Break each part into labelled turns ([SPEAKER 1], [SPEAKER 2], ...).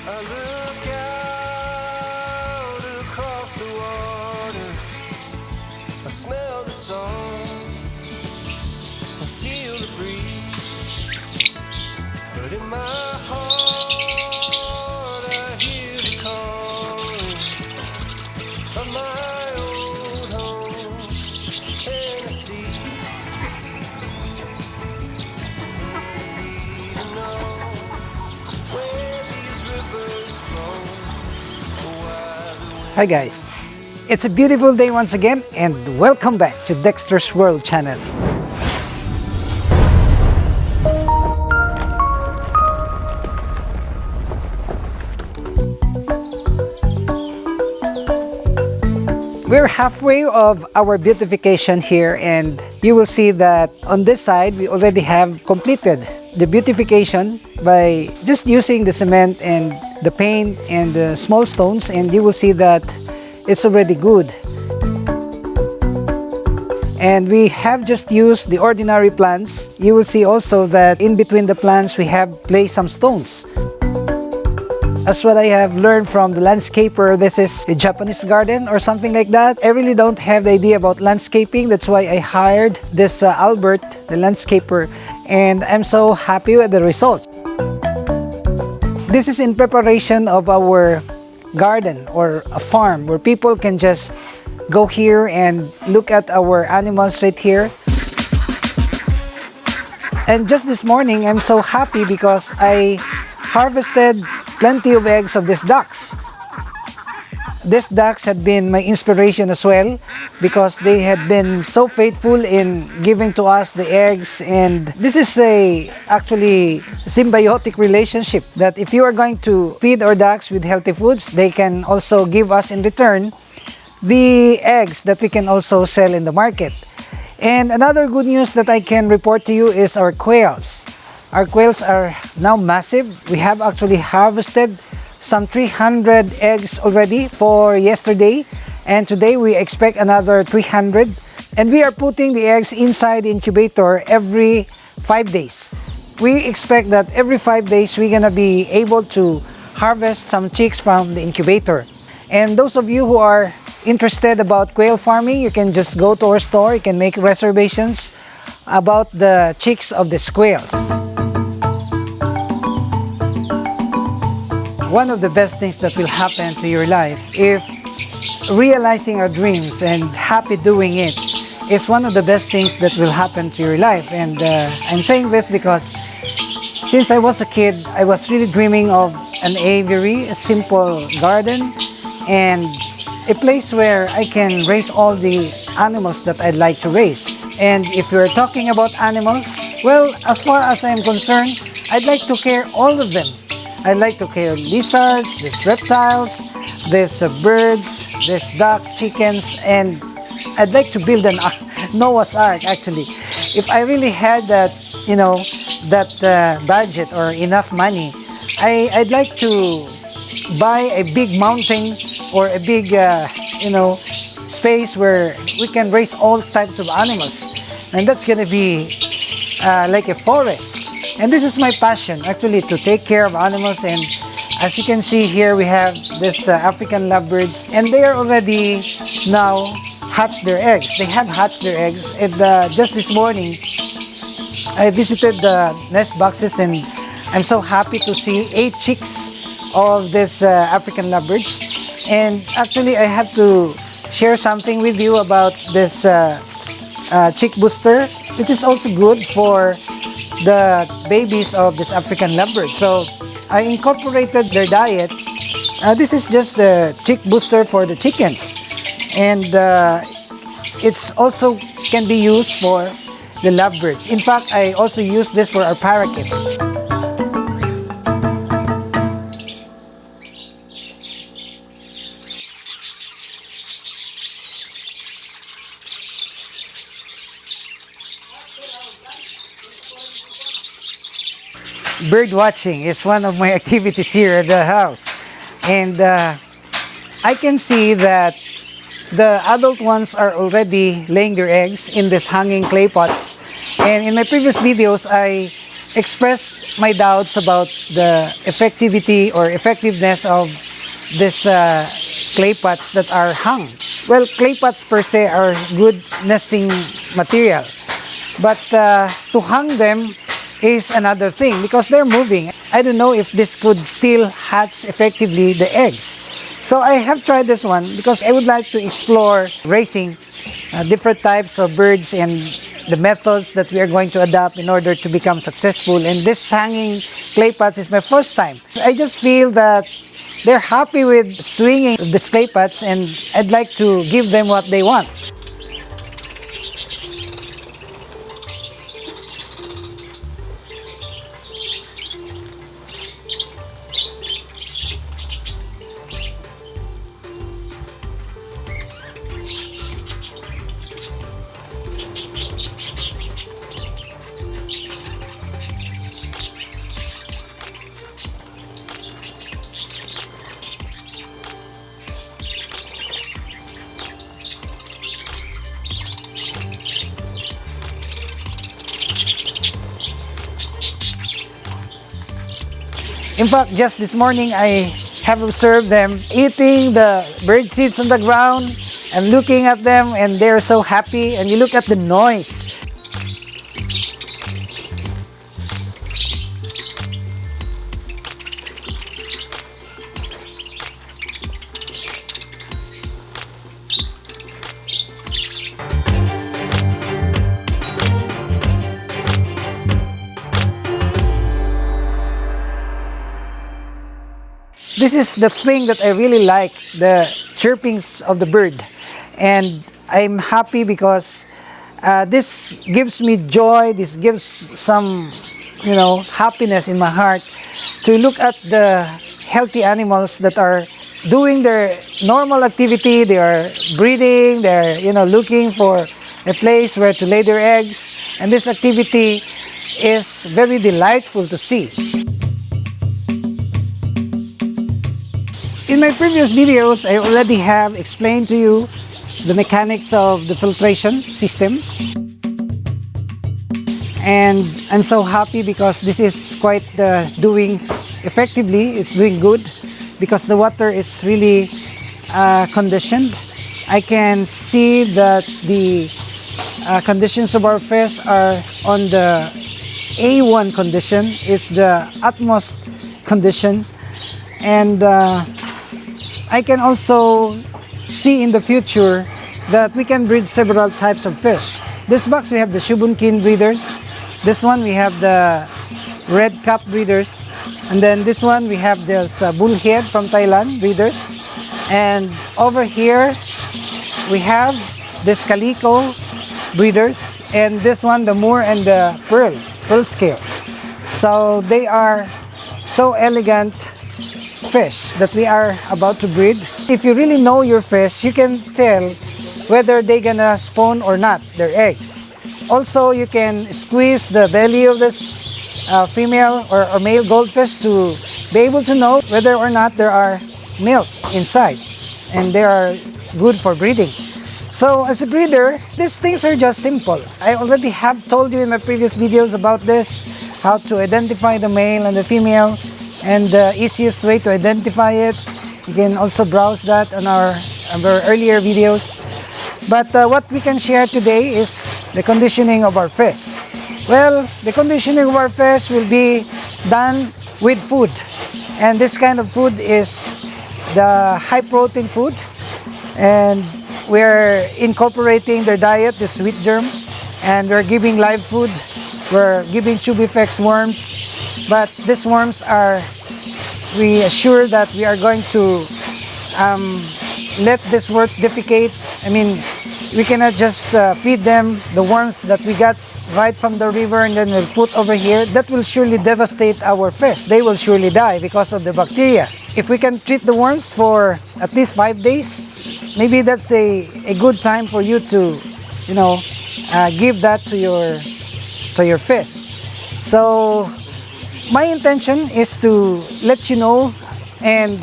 [SPEAKER 1] I look out across the water, I smell the sun, I feel the breeze, but in my heart I hear the calling of my old home, Tennessee. Need to know where these rivers flow, why the
[SPEAKER 2] Hi guys, it's a beautiful day once again and welcome back to Dexter's World channel. We're halfway of our beautification here, and you will see that on this side we already have completed the beautification by just using the cement and the paint and the small stones, and you will see that it's already good. And we have just used the ordinary plants. You will see also that in between the plants we have placed some stones. As what I have learned from the landscaper, this is a Japanese garden or something like that. I really don't have the idea about landscaping. That's why I hired this Albert, the landscaper, and I'm so happy with the results. This is in preparation of our garden or a farm where people can just go here and look at our animals right here. And just this morning, I'm so happy because I harvested plenty of eggs of these ducks. These ducks had been my inspiration as well because they had been so faithful in giving to us the eggs, and this is a actually symbiotic relationship that if you are going to feed our ducks with healthy foods, they can also give us in return the eggs that we can also sell in the market. And another good news that I can report to you is our quails. Our quails are now massive. We have actually harvested some 300 eggs already for yesterday, and today we expect another 300, and we are putting the eggs inside the incubator every 5 days. We expect that every 5 days we're gonna be able to harvest some chicks from the incubator. And those of you who are interested about quail farming, you can just go to our store. You can make reservations about the chicks of the quails. One of the best things that will happen to your life if realizing our dreams and happy doing it is one of the best things that will happen to your life. And I'm saying this because since I was a kid, I was really dreaming of an aviary, a simple garden, and a place where I can raise all the animals that I'd like to raise. And if we're talking about animals, well, as far as I'm concerned, I'd like to care all of them. I'd like to care lizards, these reptiles, these birds, these ducks, chickens, and I'd like to build an Noah's Ark actually. If I really had that, that budget or enough money, I'd like to buy a big mountain or a big, space where we can raise all types of animals. And that's gonna be like a forest. And this is my passion actually, to take care of animals. And as you can see here, we have this African lovebirds, and they are already now hatched their eggs. They have hatched their eggs, and just this morning I visited the nest boxes, and I'm so happy to see 8 chicks of this African lovebirds. And actually I have to share something with you about this chick booster, which is also good for the babies of this African lovebird. So I incorporated their diet. This is just the chick booster for the chickens, and it's also can be used for the lovebirds. In fact, I also use this for our parakeets. Bird watching is one of my activities here at the house, and I can see that the adult ones are already laying their eggs in these hanging clay pots. And in my previous videos I expressed my doubts about the effectivity or effectiveness of these clay pots that are hung. Well, clay pots per se are good nesting material, but to hang them is another thing because they're moving. I don't know if this could still hatch effectively the eggs. So I have tried this one because I would like to explore raising different types of birds and the methods that we are going to adopt in order to become successful. And this hanging clay pots is my first time. I just feel that they're happy with swinging the clay pots, and I'd like to give them what they want. In fact, just this morning, I have observed them eating the bird seeds on the ground and looking at them, and they're so happy. And you look at the noise. This is the thing that I really like, the chirpings of the bird. And I'm happy because this gives me joy, this gives some, happiness in my heart to look at the healthy animals that are doing their normal activity. They are breeding, they're, looking for a place where to lay their eggs. And this activity is very delightful to see. In my previous videos, I already have explained to you the mechanics of the filtration system. And I'm so happy because this is quite doing effectively. It's doing good because the water is really conditioned. I can see that the conditions of our fish are on the A1 condition. It's the utmost condition. And I can also see in the future that we can breed several types of fish. This box we have the Shubunkin breeders. This one we have the red cap breeders. And then this one we have this bullhead from Thailand breeders. And over here we have this calico breeders. And this one the Moor and the pearl scale. So they are so elegant fish that we are about to breed. If you really know your fish, you can tell whether they're gonna spawn or not, their eggs. Also, you can squeeze the belly of this female or male goldfish to be able to know whether or not there are milk inside and they are good for breeding. So as a breeder, these things are just simple. I already have told you in my previous videos about this, how to identify the male and the female, and the easiest way to identify it. You can also browse that on our earlier videos. But what we can share today is the conditioning of our fish. Well, the conditioning of our fish will be done with food. And this kind of food is the high protein food. And we're incorporating their diet, the sweet germ. And we're giving live food. We're giving tubifex worms. But these worms are, we assure that we are going to let these worms defecate. I mean, we cannot just feed them the worms that we got right from the river and then we'll put over here. That will surely devastate our fish. They will surely die because of the bacteria. If we can treat the worms for at least 5 days, maybe that's a good time for you to, give that to your fish. So my intention is to let you know and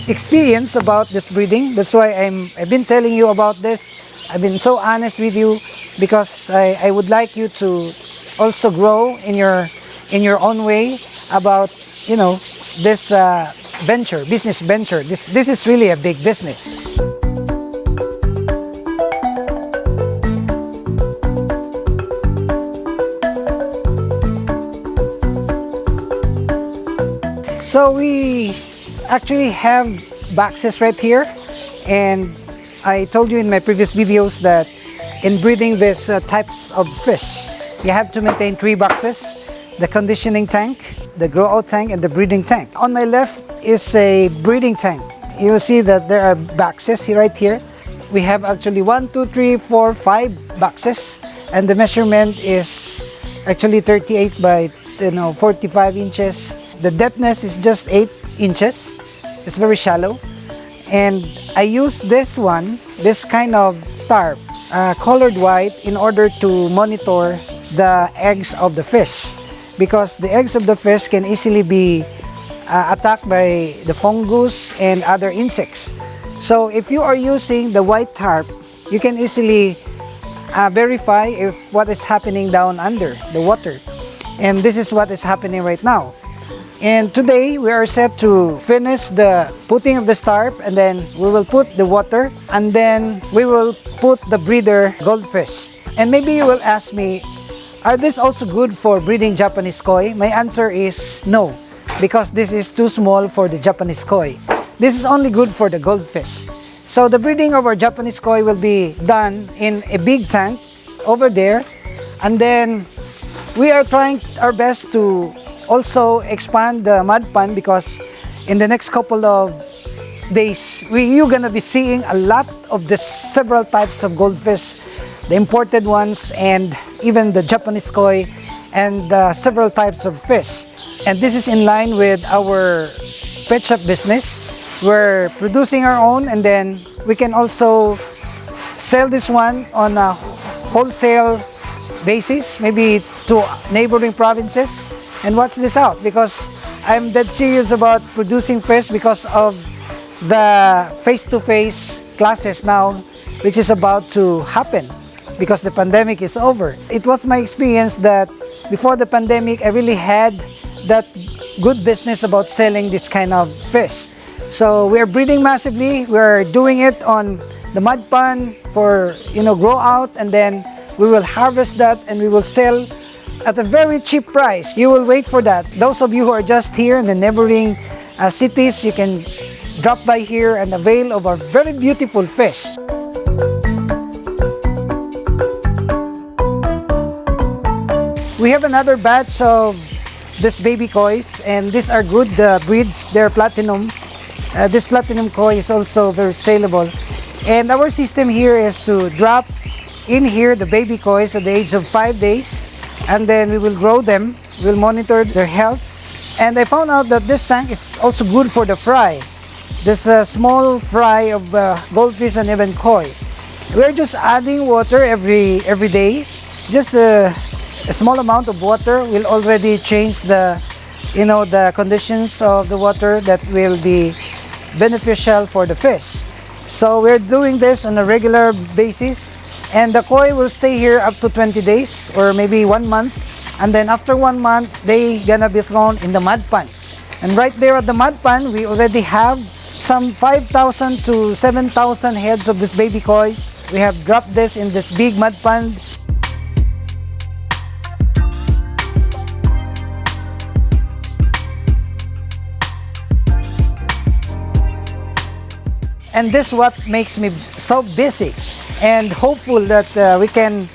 [SPEAKER 2] experience about this breeding. That's why I've been telling you about this. I've been so honest with you because I would like you to also grow in your in your own way about, this business venture. This is really a big business. So we actually have boxes right here, and I told you in my previous videos that in breeding these types of fish, you have to maintain 3 boxes: the conditioning tank, the grow out tank, and the breeding tank. On my left is a breeding tank. You will see that there are boxes here, right here. We have actually 1, 2, 3, 4, 5 boxes, and the measurement is actually 38 by 45 inches. The depthness is just 8 inches. It's very shallow. And I use this kind of tarp, colored white, in order to monitor the eggs of the fish. Because the eggs of the fish can easily be attacked by the fungus and other insects. So if you are using the white tarp, you can easily verify if what is happening down under the water. And this is what is happening right now. And today we are set to finish the putting of the tarp, and then we will put the water, and then we will put the breeder goldfish. And maybe you will ask me, are this also good for breeding Japanese koi? My answer is no, because this is too small for the Japanese koi. This is only good for the goldfish. So the breeding of our Japanese koi will be done in a big tank over there, and then we are trying our best to also expand the mud pond, because in the next couple of days you're gonna be seeing a lot of the several types of goldfish, the imported ones and even the Japanese koi, and several types of fish. And this is in line with our pet shop business. We're producing our own, and then we can also sell this one on a wholesale basis, maybe to neighboring provinces. And watch this out, because I'm dead serious about producing fish because of the face-to-face classes now, which is about to happen because the pandemic is over. It was my experience that before the pandemic, I really had that good business about selling this kind of fish. So we're breeding massively. We're doing it on the mud pond for grow out, and then we will harvest that and we will sell at a very cheap price. You will wait for that. Those of you who are just here in the neighboring cities, you can drop by here and avail of our very beautiful fish. We have another batch of this baby kois, and these are good breeds. They're platinum. This platinum koi is also very saleable. And our system here is to drop in here the baby kois at the age of 5 days, and then we will grow them. We'll monitor their health. And I found out that this tank is also good for the fry. This small fry of goldfish and even koi. We're just adding water every day. Just a small amount of water will already change the conditions of the water that will be beneficial for the fish. So we're doing this on a regular basis. And the koi will stay here up to 20 days or maybe 1 month. And then after 1 month, they gonna be thrown in the mud pond. And right there at the mud pond, we already have some 5,000 to 7,000 heads of this baby koi. We have dropped this in this big mud pond. And this is what makes me so busy and hopeful that we can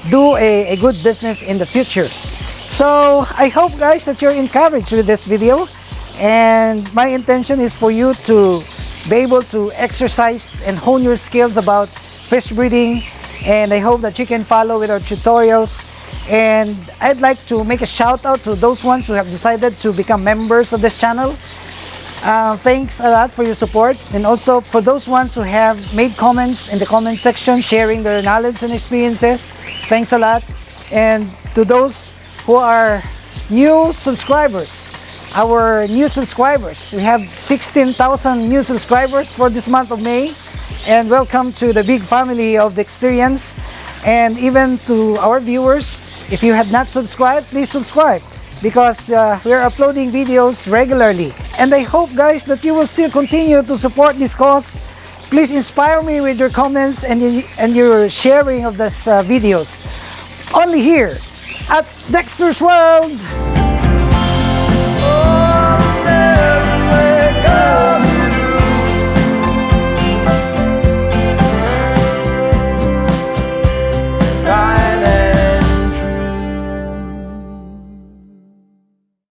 [SPEAKER 2] do a good business in the future. So I hope, guys, that you're encouraged with this video, and my intention is for you to be able to exercise and hone your skills about fish breeding, and I hope that you can follow with our tutorials. And I'd like to make a shout out to those ones who have decided to become members of this channel. Thanks a lot for your support, and also for those ones who have made comments in the comment section sharing their knowledge and experiences. Thanks a lot. And to those who are new subscribers, our new subscribers, we have 16,000 new subscribers for this month of May, and welcome to the big family of the experience. And even to our viewers, if you have not subscribed, please subscribe. because we're uploading videos regularly. And I hope, guys, that you will still continue to support this cause. Please inspire me with your comments and your sharing of these videos. Only here at Dexter's World.